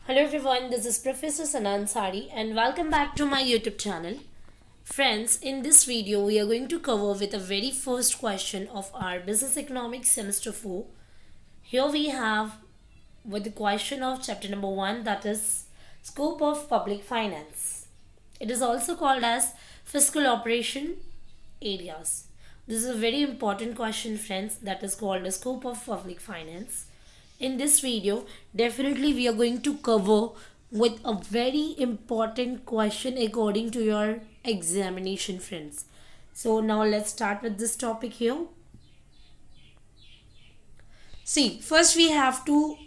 Hello everyone, this is Professor Sanan Sari and welcome back to my YouTube channel. Friends, in this video we are going to cover with the very first question of our Business Economics Semester 4. Here we have with the question of chapter number 1, that is Scope of Public Finance. It is also called as Fiscal Operation Areas. This is a very important question, friends, that is called the Scope of Public Finance. In this video, definitely we are going to cover with a very important question according to your examination, friends. So now let's start with this topic here. See, first we have to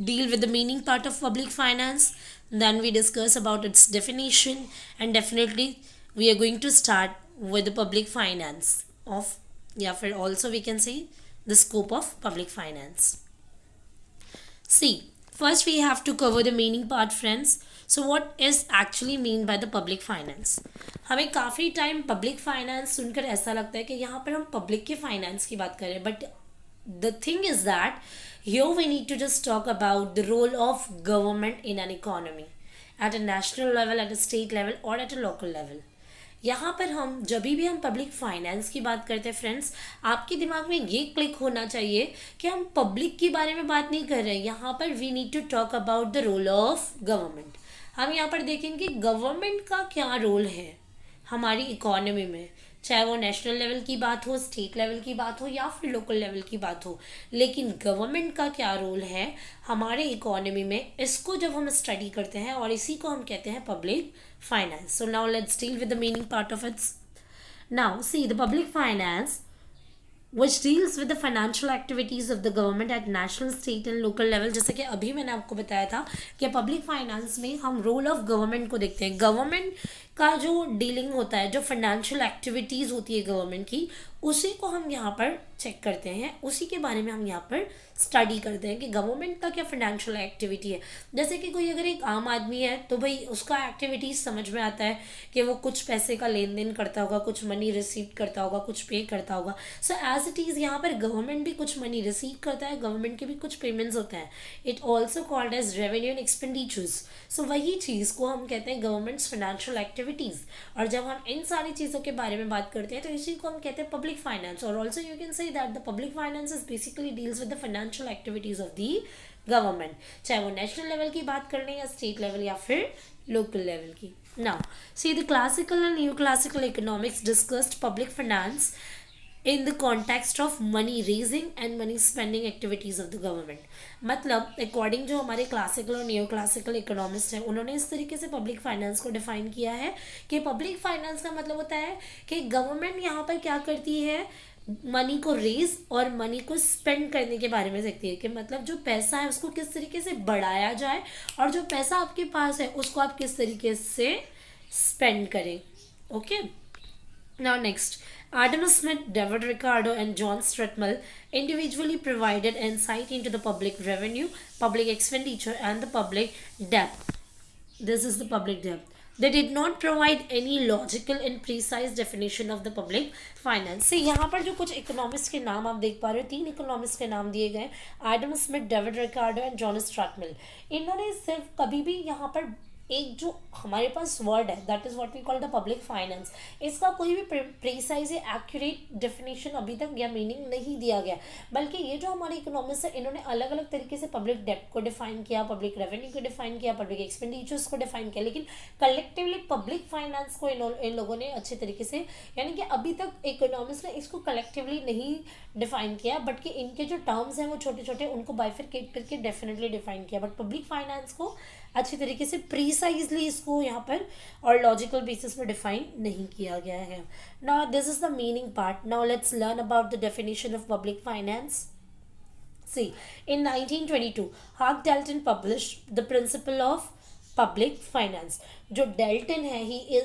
deal with the meaning part of public finance, then we discuss about its definition, and definitely we are going to start with the public finance of, yeah, for also we can say the scope of public finance. See, first we have to cover the meaning part, friends. So what is actually mean by the public finance? हमें काफ़ी time public finance सुनकर ऐसा लगता है कि यहाँ पर हम पब्लिक के फाइनेंस की बात कर रहे हैं, but the thing is that here we need to just talk about the role of government in an economy at a national level, at a state level or at a local level. यहाँ पर हम जब भी हम public finance की बात करते हैं, फ्रेंड्स, आपके दिमाग में ये क्लिक होना चाहिए कि हम पब्लिक के बारे में बात नहीं कर रहे हैं. यहाँ पर we need to talk about the role of government. हम यहाँ पर देखेंगे गवर्नमेंट का क्या रोल है हमारी इकोनॉमी में, चाहे वो नेशनल लेवल की बात हो, स्टेट लेवल की बात हो या फिर लोकल लेवल की बात हो, लेकिन गवर्नमेंट का क्या रोल है हमारे इकोनॉमी में, इसको जब हम स्टडी करते हैं और इसी को हम कहते हैं public finance. So now let's deal with the meaning part of its. Now see the public finance which deals with the financial activities of the government at national, state and local level. जैसे कि अभी मैंने आपको बताया था कि public finance में हम रोल ऑफ गवर्नमेंट को देखते हैं. गवर्नमेंट का जो डीलिंग होता है, जो फाइनेंशियल एक्टिविटीज़ होती है गवर्नमेंट की, उसी को हम यहाँ पर चेक करते हैं, उसी के बारे में हम यहाँ पर स्टडी करते हैं कि गवर्नमेंट का क्या फाइनेंशियल एक्टिविटी है. जैसे कि कोई अगर एक आम आदमी है तो भाई उसका एक्टिविटीज़ समझ में आता है कि वो कुछ पैसे का लेन देन करता होगा, कुछ मनी रिसीव करता होगा, कुछ पे करता होगा. सो एज इट इज़ यहाँ पर गवर्नमेंट भी कुछ मनी रिसीव करता है, गवर्नमेंट के भी कुछ पेमेंट्स होते हैं. It also called as revenue and expenditures. So वही चीज़ को हम कहते हैं गवर्नमेंट्स फाइनेंशियल एक्टिविटीज़. और जब हम इन सारी चीज़ों के बारे में बात करते हैं तो इसी को हम कहते हैं पब्लिक फाइनेंस. और also you can say that the public finance is basically deals with the financial activities of the government, चाहे वो नेशनल लेवल की बात कर लें या स्टेट लेवल या फिर लोकल लेवल की. Now see the classical and new classical economics discussed public finance in the context of money raising and money spending activities of the government. मतलब अकॉर्डिंग जो हमारे क्लासिकल और न्यू क्लासिकल इकोनॉमिस्ट हैं, उन्होंने इस तरीके से पब्लिक फाइनेंस को डिफाइन किया है कि पब्लिक फाइनेंस का मतलब होता है कि गवर्नमेंट यहाँ पर क्या करती है, मनी को रेज और मनी को स्पेंड करने के बारे में देखती है कि मतलब जो पैसा है उसको किस तरीके से बढ़ाया जाए और जो पैसा आपके पास है उसको आप किस तरीके से स्पेंड करें. Okay. Now next, Adam Smith, David Ricardo and John Stuart individually provided insight into the public revenue, public expenditure and the public debt. This is the public debt. They did not provide any logical and precise definition of the public finance. से यहाँ पर जो कुछ economist के नाम आप देख पा रहे हो, 3 इकोनॉमिस्ट के नाम दिए गए, Adam Smith, David Ricardo and John Stuart Mill. इन्होंने सिर्फ कभी भी यहाँ पर एक जो हमारे पास वर्ड है that is what we call the public finance, इसका कोई भी प्रीसाइज या एक्यूरेट डेफिनेशन अभी तक या मीनिंग नहीं दिया गया. बल्कि ये जो हमारे इकोनॉमिस्ट है इन्होंने अलग अलग तरीके से पब्लिक डेट को डिफाइन किया, पब्लिक रेवेन्यू को डिफाइन किया, पब्लिक एक्सपेंडिचर्स को डिफाइन किया, लेकिन कलेक्टिवली पब्लिक फाइनेंस को इन लोगों ने अच्छे तरीके से, यानी कि अभी तक इकोनॉमिस्ट ने इसको कलेक्टिवली नहीं डिफाइन किया, बट कि इनके जो टर्म्स हैं वो छोटे छोटे उनको बाइफरकेट करके डेफिनेटली डिफाइन किया. बट पब्लिक फाइनेंस को अच्छी तरीके से प्रीसाइजली इसको यहाँ पर और लॉजिकल बेसिस पर डिफाइन नहीं किया गया है. Now this is the meaning part. Now let's learn about the definition of public finance. See, in 1922, Hugh Dalton published the principle of public finance. जो डेल्टन है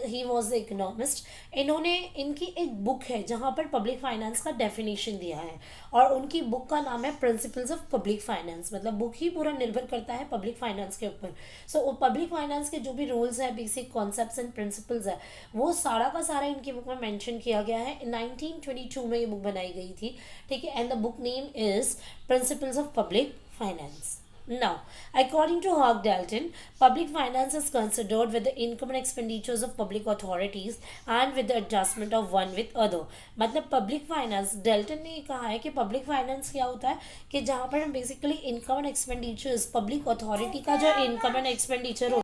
ही वॉज द इकोनॉमिस्ट. इन्होंने इनकी एक book है जहाँ पर public finance का definition दिया है और उनकी बुक का नाम है प्रिंसिपल्स ऑफ पब्लिक फाइनेंस. मतलब बुक ही पूरा निर्भर करता है पब्लिक फाइनेंस के ऊपर. सो पब्लिक फाइनेंस के जो भी रूल्स है, बेसिक कॉन्सेप्ट्स एंड प्रिंसिपल्स है, वो सारा का सारा इनकी बुक में मेंशन किया गया है. 1922 में ये बुक बनाई गई थी, ठीक है. And the book name is principles of public finance. Now, according to Hogg Dalton, public finance is considered with the income and expenditures of public authorities and with the adjustment of one with other. मतलब public finance Dalton ने कहा है कि public finance क्या होता है कि जहाँ पर हम basically income and expenditures public authority का जो income and expenditure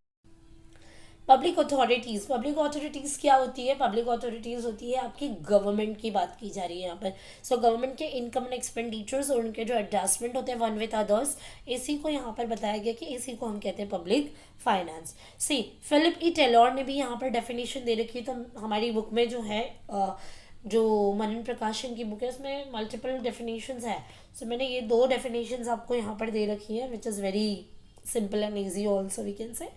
public authorities क्या होती है? पब्लिक अथॉरिटीज़ होती है आपकी गवर्नमेंट की बात की जा रही है यहाँ पर। सो गवर्नमेंट के इनकम एंड एक्सपेंडिचर्स और उनके जो एडजस्टमेंट होते हैं वन विद अदर्स, इसी को यहाँ पर बताया गया कि इसी को हम कहते हैं पब्लिक फाइनेंस। सी फिलिप ई टेलर ने भी यहाँ पर डेफिनेशन दे रखी है, तो हमारी बुक में जो है जो मनन प्रकाशन की बुक है उसमें मल्टीपल डेफिनेशंस है। सो मैंने ये 2 डेफिनेशंस आपको यहाँ पर दे रखी है, which is very simple and easy also we can say.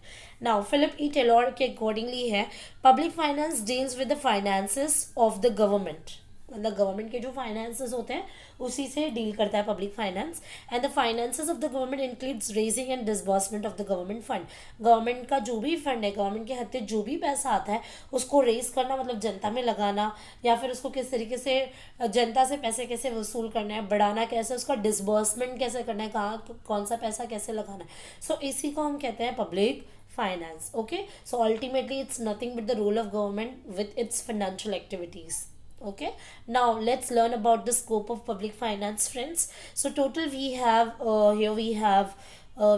Now Philip E. Taylor के accordingly है public finance deals with the finances of the government, मतलब गवर्नमेंट के जो फाइनेंसेस होते हैं उसी से डील करता है public finance. And the finances of the government includes raising and disbursement of the government fund. Government का जो भी फंड है, गवर्नमेंट के हत्ते जो भी पैसा आता है उसको रेज करना, मतलब जनता में लगाना, या फिर उसको किस तरीके से जनता से पैसे कैसे वसूल करना है, बढ़ाना कैसे, उसका डिसबर्समेंट कैसे करना है, कहाँ कौन सा पैसा कैसे लगाना है। सो इसी को हम कहते हैं public finance. Okay, so ultimately it's nothing but the role of government with its financial activities. Okay, now let's learn about the scope of public finance, friends. So total we have here we have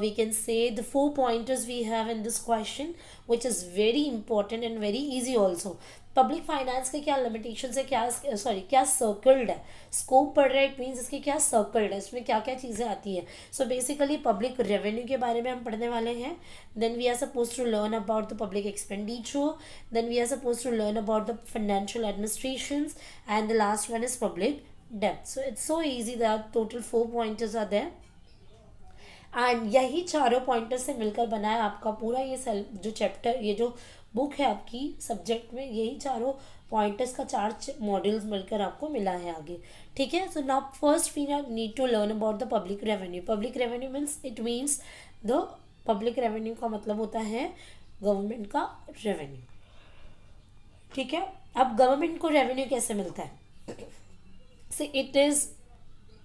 we can say the 4 pointers we have in this question, which is very important and very easy also. Public finance के क्या limitation है, क्या sorry क्या circled है, scope पढ़ रहा है, it means इसके क्या सर्कल्ड है, इसमें क्या क्या चीज़ें आती हैं। सो बेसिकली पब्लिक रेवेन्यू के बारे में हम पढ़ने वाले हैं। Then we are suppose to learn about the public expenditure, then we are suppose to learn about the financial administration, and the last one is public डेप्थ. So it's so easy, that total 4 pointers are there, and यही चारों pointers से मिलकर बना है आपका पूरा ये जो चैप्टर, ये जो बुक है आपकी सब्जेक्ट में, यही चारों पॉइंटर्स का 4 मॉड्यूल्स मिलकर आपको मिला है आगे। ठीक है, so now first we need to learn about the public revenue. Public revenue means it means the public revenue का मतलब होता है गवर्नमेंट का रेवेन्यू. ठीक है, अब गवर्नमेंट को रेवेन्यू कैसे मिलता है? So it is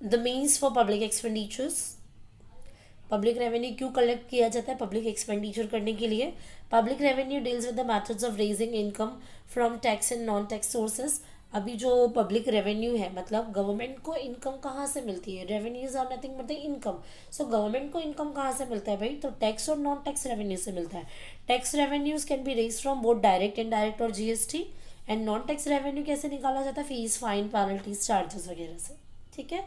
the means for public expenditures. Public revenue क्यों कलेक्ट किया जाता है? पब्लिक एक्सपेंडिचर करने के लिए. Public revenue deals with the methods of raising income from tax and non tax sources. अभी जो पब्लिक रेवेन्यू है, मतलब गवर्नमेंट को इनकम कहाँ से मिलती है? Revenues are nothing but the income. So government को इनकम कहाँ से मिलता है भाई? तो टैक्स और नॉन टैक्स रेवेन्यू से मिलता है. Tax revenues can be raise from both direct, indirect और GST. And non tax revenue कैसे निकाला जाता है? फीस, फाइन, पेनल्टीज, चार्जेस वगैरह से. ठीक है,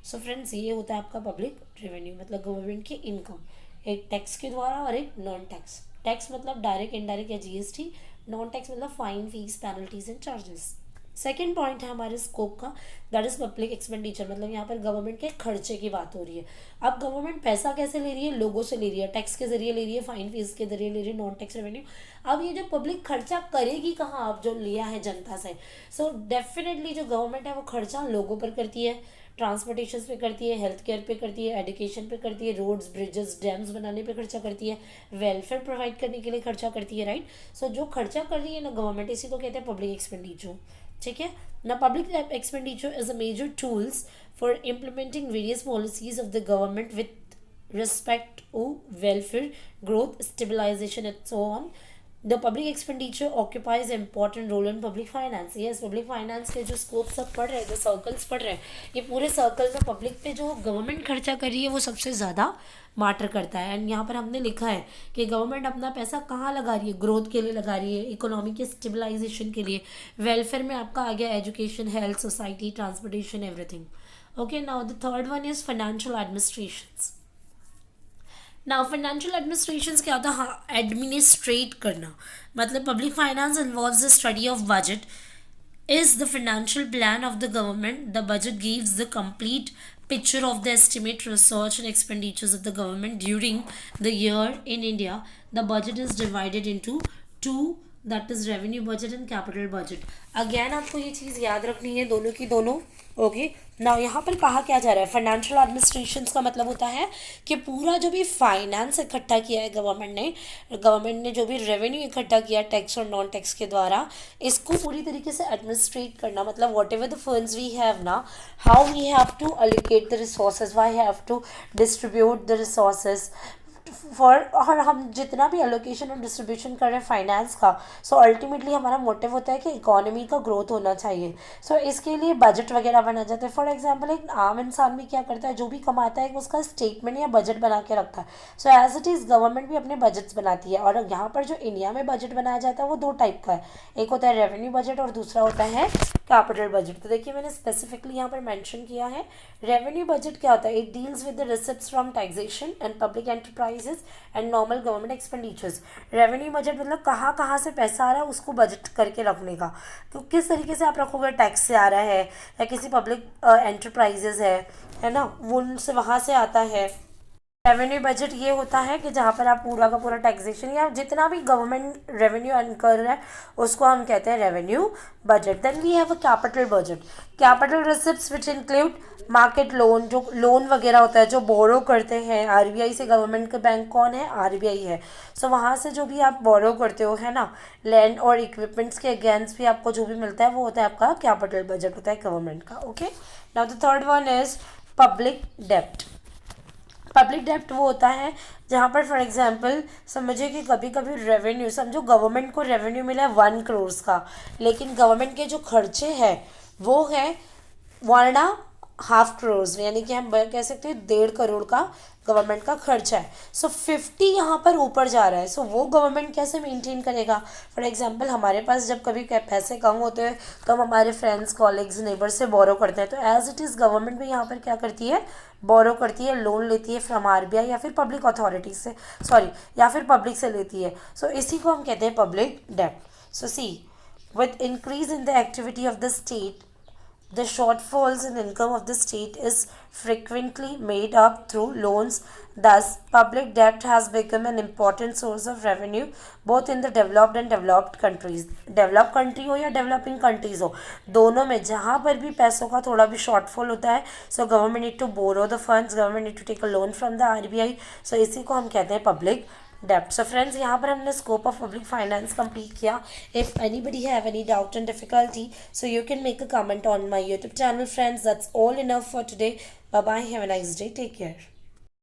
सो फ्रेंड्स ये होता है आपका पब्लिक रेवेन्यू, मतलब गवर्नमेंट की इनकम, एक टैक्स के द्वारा और एक नॉन टैक्स. टैक्स मतलब डायरेक्ट, इनडायरेक्ट या जीएसटी. नॉन टैक्स मतलब fine, fees, penalties and charges. Second point है हमारे स्कोप का, दैट इज पब्लिक एक्सपेंडिचर. मतलब यहाँ पर गवर्नमेंट के खर्चे की बात हो रही है. अब गवर्नमेंट पैसा कैसे ले रही है? लोगों से ले रही है, टैक्स के जरिए ले रही है, फाइन फीस के जरिए ले रही है, नॉन टैक्स रेवेन्यू. अब ये जो पब्लिक खर्चा करेगी कहाँ? अब जो लिया है जनता से, सो डेफिनेटली जो गवर्नमेंट है वो खर्चा लोगों पर करती है, ट्रांसपोर्टेशन पे करती है, हेल्थ केयर पे करती है, एजुकेशन पे करती है, रोड्स, ब्रिजेस, डैम्स बनाने पे खर्चा करती है, वेलफेयर प्रोवाइड करने के लिए खर्चा करती है. राइट, सो जो खर्चा कर रही है ना गवर्नमेंट, इसी को कहते हैं पब्लिक एक्सपेंडिचर. ठीक है ना, public expenditure is a major tools for implementing various policies of the government with respect to welfare, growth, stabilisation and so on. The public expenditure occupies an important role in public finance. Yes, public finance के जो scope सब पढ़ रहे हैं, जो circles पढ़ रहे हैं, ये पूरे सर्कल में पब्लिक पे जो गवर्नमेंट खर्चा कर रही है वो सबसे ज़्यादा मैटर करता है. एंड यहाँ पर हमने लिखा है कि गवर्नमेंट अपना पैसा कहाँ लगा रही है? ग्रोथ के लिए लगा रही है, इकोनॉमी के स्टेबलाइजेशन के लिए, वेलफेयर में आपका आ गया education, health, society, transportation, everything. Okay, now the third one is financial administration. Now financial administration क्या होता है? हाँ, एडमिनिस्ट्रेट करना. मतलब public finance involves the study of budget, is the financial plan of the government. The budget gives the complete picture of the estimate, research and expenditures of the government during the year. In India, the budget is divided into two, that is revenue budget and capital budget. Again आपको ये चीज़ याद रखनी है, दोनों की दोनों okay now यहाँ पर कहा क्या जा रहा है, फाइनेंशियल एडमिनिस्ट्रेशन का मतलब होता है कि पूरा जो भी फाइनेंस इकट्ठा किया है गवर्नमेंट ने जो भी रेवेन्यू इकट्ठा किया टैक्स और नॉन टैक्स के द्वारा, इसको पूरी तरीके से एडमिनिस्ट्रेट करना, मतलब whatever the funds we have ना, how we have to allocate the resources, why have to distribute the resources for, और हम जितना भी एलोकेशन और डिस्ट्रीब्यूशन कर रहे हैं फाइनेंस का, सो अल्टीमेटली हमारा मोटिव होता है कि इकोनॉमी का ग्रोथ होना चाहिए। सो इसके लिए बजट वगैरह बना जाता है। फॉर एग्जांपल एक आम इंसान भी क्या करता है, जो भी कमाता है उसका स्टेटमेंट या बजट बना के रखता है। So as it is government भी अपने बजट्स बनाती है, और यहाँ पर जो इंडिया में बजट बनाया जाता है वो दो टाइप का है, एक होता है रेवेन्यू बजट और दूसरा होता है कैपिटल बजट। तो देखिए मैंने स्पेसिफिकली यहाँ पर मेंशन किया है। रेवेन्यू बजट क्या होता है, it deals with the receipts from taxation and public enterprises and normal government expenditures. Revenue budget मतलब कहाँ कहाँ से पैसा आ रहा है उसको बजट करके रखने का। तो किस तरीके से आप रखोगे, टैक्स से आ रहा है या किसी पब्लिक एंटरप्राइजेज है ना, वो उनसे वहाँ से आता है। रेवेन्यू बजट ये होता है कि जहाँ पर आप पूरा का पूरा टैक्सेशन या जितना भी गवर्नमेंट रेवेन्यू अर्न कर रहा है उसको हम कहते हैं revenue budget. Then we have a capital budget. Capital receipts which include market loan, जो लोन वगैरह होता है जो बोरो करते हैं आरबीआई से। गवर्नमेंट का बैंक कौन है, आरबीआई है। सो वहाँ से जो भी आप बोरो करते हो है ना, लैंड और इक्विपमेंट्स के अगेंस्ट भी आपको जो भी मिलता है वो होता है आपका कैपिटल बजट होता है गवर्नमेंट का। Okay now the third one is public dept. Public डेप्ट वो होता है जहाँ पर फॉर एग्जांपल समझिए कि कभी कभी रेवेन्यू, समझो गवर्नमेंट को रेवेन्यू मिला है 1 करोड़ का, लेकिन गवर्नमेंट के जो खर्चे हैं वो है 1.5 करोड़, यानी कि हम कह सकते हैं 1.5 करोड़ का गवर्नमेंट का खर्चा है। सो 50 यहाँ पर ऊपर जा रहा है। सो वो गवर्नमेंट कैसे मेंटेन करेगा। फॉर एग्जांपल हमारे पास जब कभी पैसे कम होते हैं तो हम हमारे फ्रेंड्स कॉलेग्स नेबर से बोरो करते हैं। तो एज इट इज़ गवर्नमेंट भी यहाँ पर क्या करती है, बोरो करती है, लोन लेती है फ्रॉम आरबीआई या फिर पब्लिक अथॉरिटी से, सॉरी या फिर पब्लिक से लेती है। सो इसी को हम कहते हैं पब्लिक डेप्ट। So see with increase in the activity of the state, the shortfalls in income of the state is frequently made up through loans. Thus, public debt has become an important source of revenue both in the developed and developed countries. Developed country हो या developing countries हो, दोनों में जहाँ पर भी पैसों का थोड़ा भी shortfall होता है, so government need to borrow the funds, government need to take a loan from the RBI. So इसी को हम कहते हैं public डेप्ट। सो फ्रेंड्स यहाँ पर हमने scope of public finance complete किया। If anybody have any doubt and difficulty so you can make a comment on my YouTube channel. Friends that's all enough for today. Bye bye, have a nice day, take care.